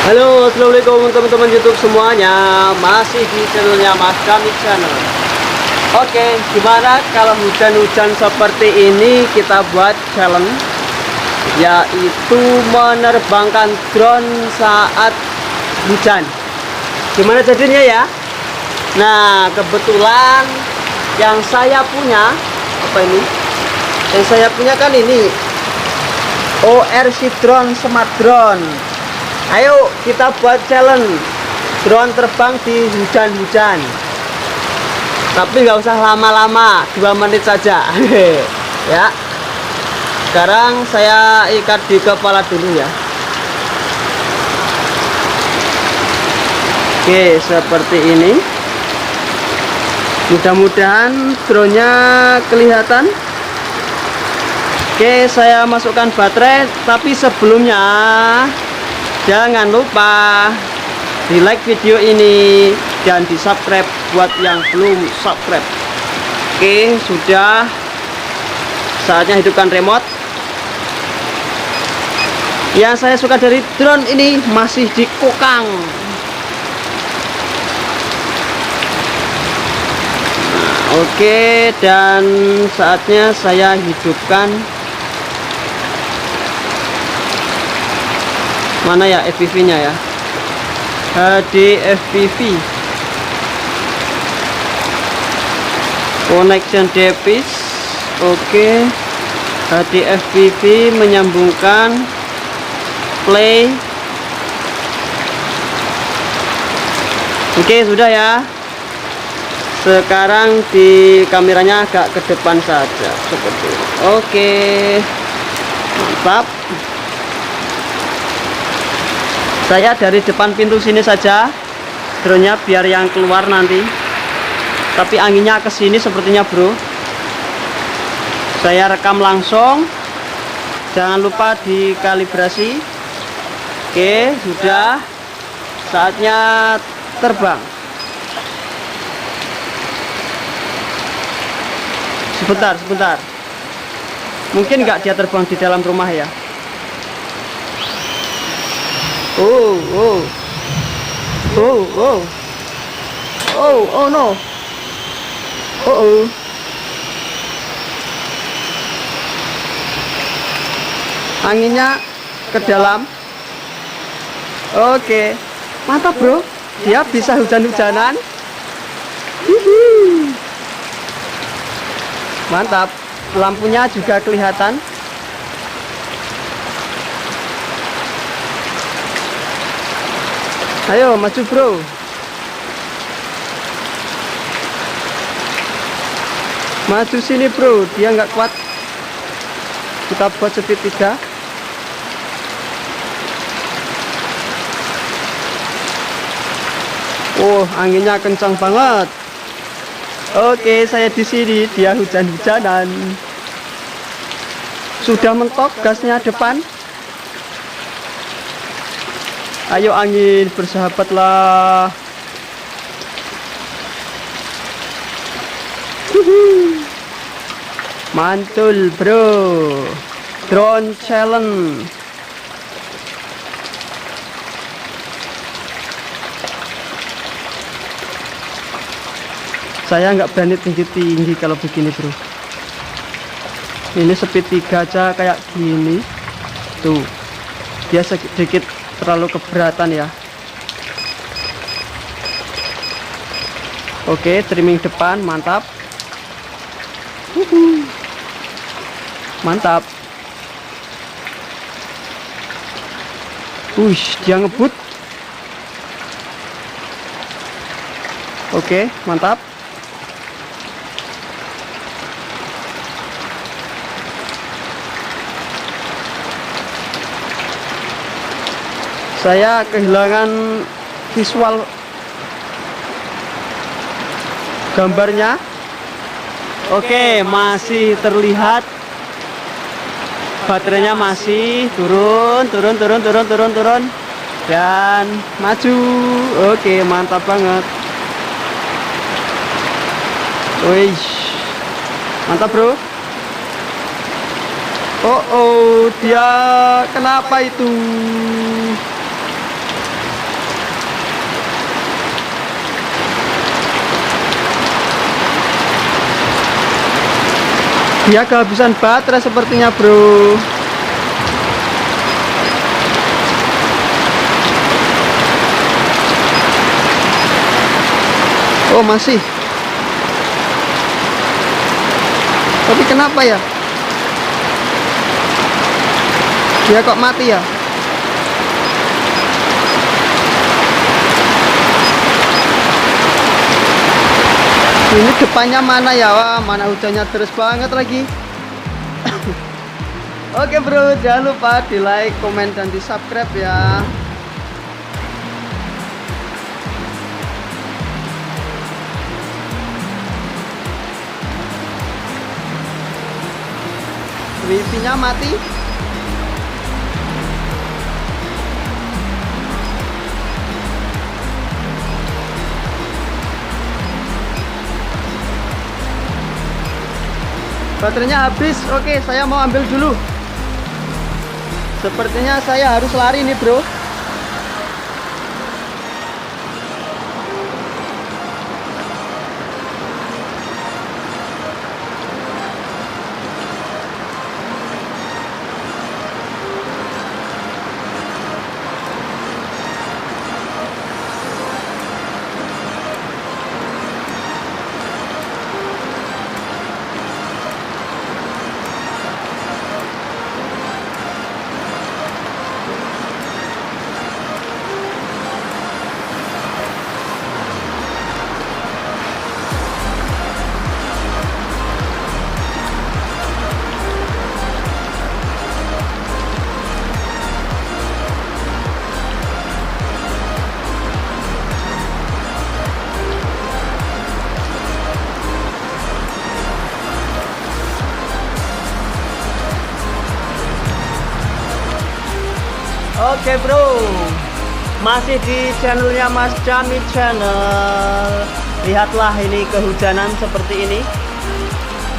Halo, assalamualaikum teman-teman YouTube semuanya. Masih di channelnya Mas Kami Channel. Oke, gimana kalau hujan-hujan seperti ini kita buat challenge, yaitu menerbangkan drone saat hujan. Gimana jadinya ya? Nah, kebetulan yang saya punya apa ini? Yang saya punya kan ini ORC Drone Smart Drone. Ayo kita buat challenge drone terbang di hujan-hujan. Tapi nggak usah lama-lama, 2 menit saja. Ya. Sekarang saya ikat di kepala dulu ya. Oke, seperti ini. Mudah-mudahan drone-nya kelihatan. Oke, saya masukkan baterai, tapi sebelumnya jangan lupa di like video ini dan di subscribe buat yang belum subscribe. Oke, sudah saatnya hidupkan remote. Yang saya suka dari drone ini masih dikokang. Nah, oke, dan saatnya saya hidupkan. Mana ya FPV-nya ya? HD FPV. Connection device. Oke. HD FPV menyambungkan play. Oke, sudah ya. Sekarang di kameranya agak ke depan saja seperti ini. Oke. Mantap. Saya dari depan pintu sini saja drone-nya biar yang keluar nanti. Tapi anginnya ke sini sepertinya, bro. Saya rekam langsung. Jangan lupa dikalibrasi. Oke, sudah. Saatnya terbang. Sebentar. Mungkin nggak dia terbang di dalam rumah ya. Oh no. Anginnya ke dalam. Oke, mantap bro, dia bisa hujan-hujanan. Mantap, lampunya juga kelihatan. Ayo maju bro. Maju sini bro, dia nggak kuat. Kita buat speed 3. Oh, anginnya kencang banget. Oke, saya di sini, dia hujan-hujanan. Sudah mentok gasnya depan. Ayo angin, bersahabatlah. Mantul bro. Drone challenge. Saya nggak berani tinggi-tinggi kalau begini bro. Ini speed 3 aja kayak gini. Tuh, dia sedikit terlalu keberatan ya. Oke, trimming depan mantap. Mantap. Wush, dia ngebut. Oke, mantap. Saya kehilangan visual gambarnya. Oke, masih terlihat. Baterainya masih turun dan maju. Oke, mantap banget. Wih, mantap bro. Oh, dia kenapa itu? Dia kehabisan baterai sepertinya, bro. Oh, masih. Tapi kenapa ya? Dia kok mati ya? Ini depannya mana ya? Wah, mana hujannya terus banget lagi. Oke bro, jangan lupa di like, komen, dan di subscribe ya. Wifi-nya mati. Baterainya habis. Oke, saya mau ambil dulu. Sepertinya saya harus lari nih bro. Oke bro, masih di channelnya Mas Cami Channel. Lihatlah ini kehujanan seperti ini.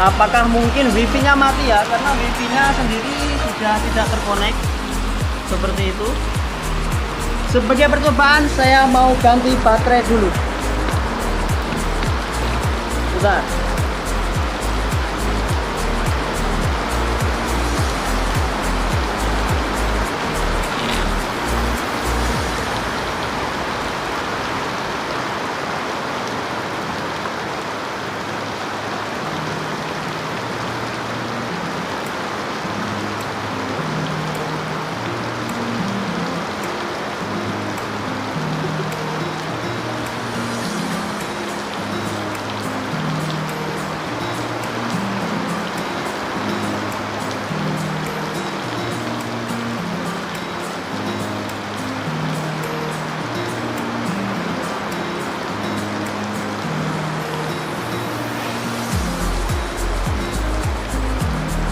Apakah mungkin wifi-nya mati ya? Karena wifi-nya sendiri sudah tidak terkonek. Seperti itu. Sebagai percobaan saya mau ganti baterai dulu. Bentar.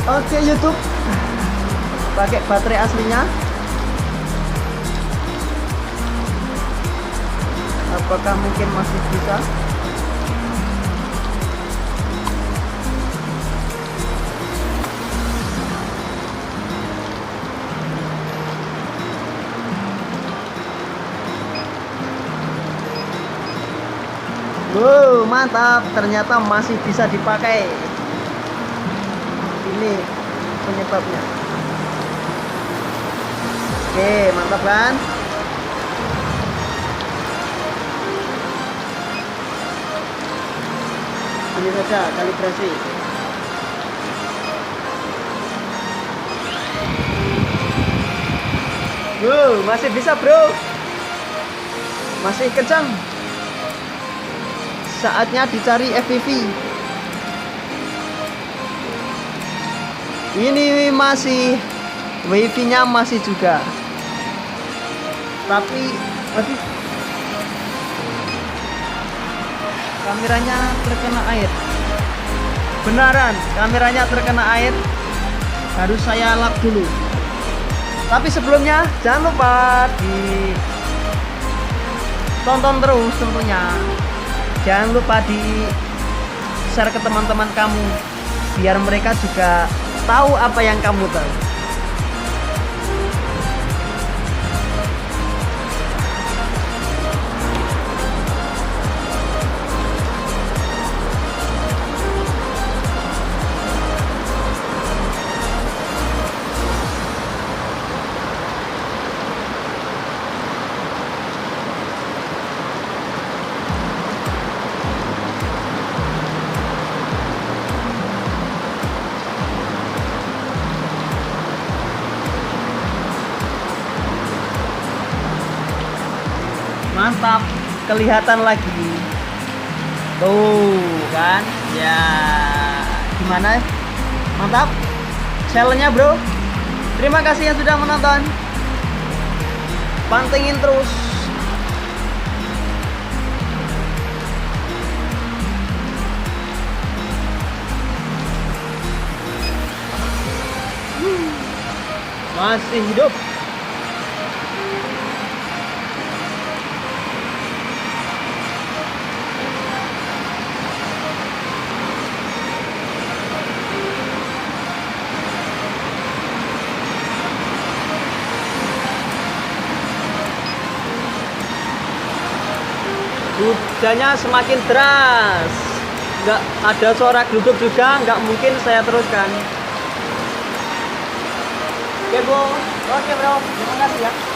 Oke YouTube, pakai baterai aslinya. Apakah mungkin masih bisa? Wow, mantap, ternyata masih bisa dipakai. Ini penyebabnya. Oke, mantap kan? Ini saja kalibrasi. Wow, masih bisa bro. Masih kencang. Saatnya dicari FPV. Ini masih wifi-nya masih juga, tapi kameranya terkena air. Beneran, kameranya terkena air. Harus saya lap dulu. Tapi sebelumnya jangan lupa di tonton terus tentunya. Jangan lupa di share ke teman-teman kamu, biar mereka juga tahu apa yang kamu tahu. Mantap, kelihatan lagi. Tuh kan, ya gimana? Mantap, challenge-nya bro. Terima kasih yang sudah menonton. Pantengin terus. Masih hidup. Hujannya semakin deras, nggak ada suara gluduk juga, nggak mungkin saya teruskan. Oke bro, terima kasih ya.